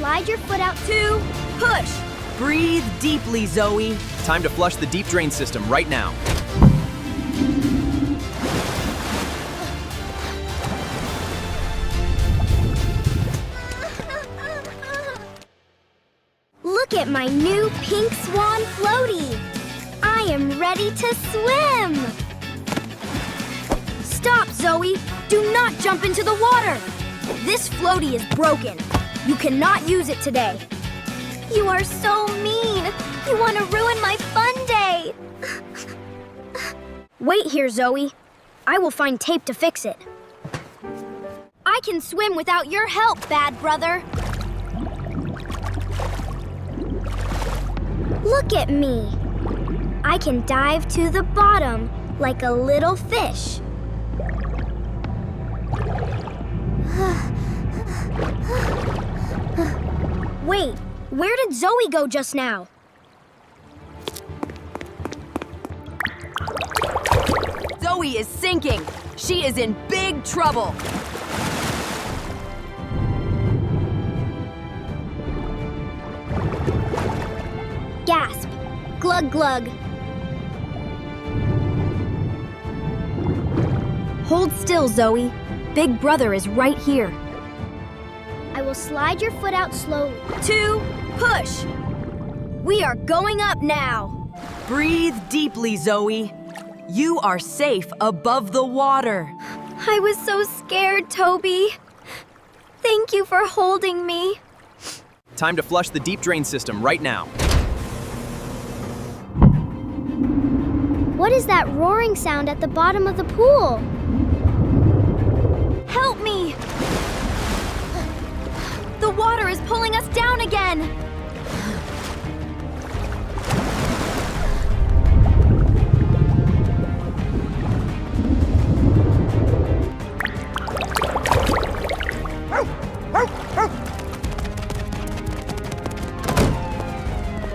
slide your foot out. 2, push. Breathe deeply, Zoe. Time to flush the deep drain system right now. Look at my new pink Swan Floaty. I am ready to swim. Stop, Zoe. Do not jump into the water. This floaty is broken. You cannot use it today. You are so mean. You want to ruin my fun day. Wait here, Zoe. I will find tape to fix it. I can swim without your help, bad brother. Look at me. I can dive to the bottom like a little fish. Wait, where did Zoe go just now? Zoe is sinking. She is in big trouble. Gasp. Glug glug. Hold still, Zoe. Big brother is right here. I will slide your foot out slowly. 2, push. We are going up now. Breathe deeply, Zoe. You are safe above the water. I was so scared, Toby. Thank you for holding me. Time to flush the deep drain system right now. What is that roaring sound at the bottom of the pool? Help me! The water is pulling us down again.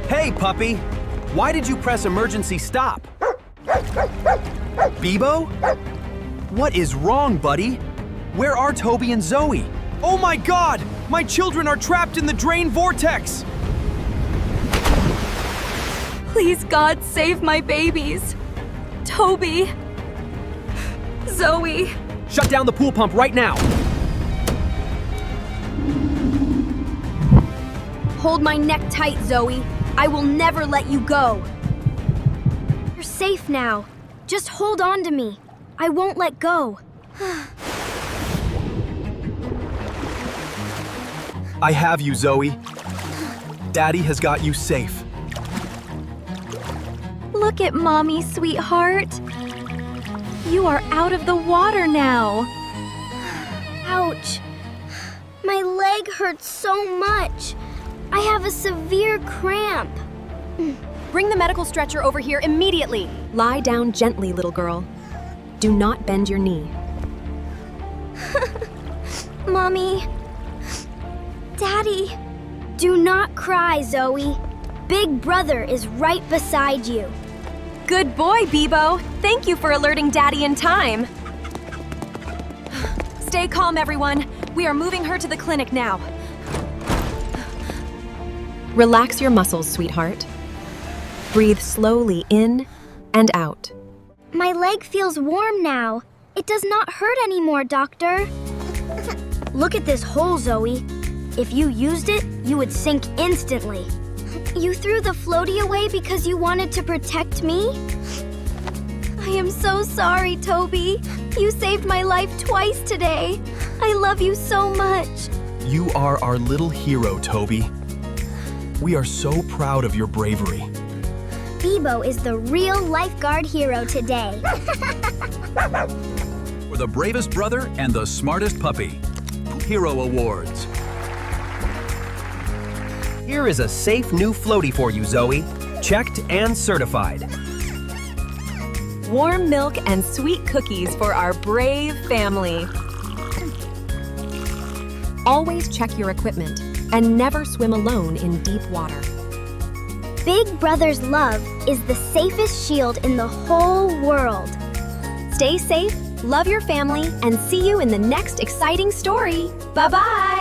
Hey, puppy! Why did you press emergency stop? Bibo? What is wrong, buddy? Where are Toby and Zoe? Oh my God! My children are trapped in the drain vortex! Please, God, save my babies. Toby. Zoe. Shut down the pool pump right now! Hold my neck tight, Zoe. I will never let you go. You're safe now. Just hold on to me. I won't let go. I have you, Zoe. Daddy has got you safe. Look at Mommy, sweetheart. You are out of the water now. Ouch. My leg hurts so much. I have a severe cramp. Bring the medical stretcher over here immediately. Lie down gently, little girl. Do not bend your knee. Mommy. Daddy. Do not cry, Zoe. Big brother is right beside you. Good boy, Bibo. Thank you for alerting Daddy in time. Stay calm, everyone. We are moving her to the clinic now. Relax your muscles, sweetheart. Breathe slowly in and out. My leg feels warm now. It does not hurt anymore, doctor. Look at this hole, Zoe. If you used it, you would sink instantly. You threw the floaty away because you wanted to protect me? I am so sorry, Toby. You saved my life twice today. I love you so much. You are our little hero, Toby. We are so proud of your bravery. Bibo is the real lifeguard hero today. For the bravest brother and the smartest puppy. Hero Awards. Here is a safe new floaty for you, Zoe. Checked and certified. Warm milk and sweet cookies for our brave family. Always check your equipment and never swim alone in deep water. Big Brother's love is the safest shield in the whole world. Stay safe, love your family, and see you in the next exciting story. Bye-bye!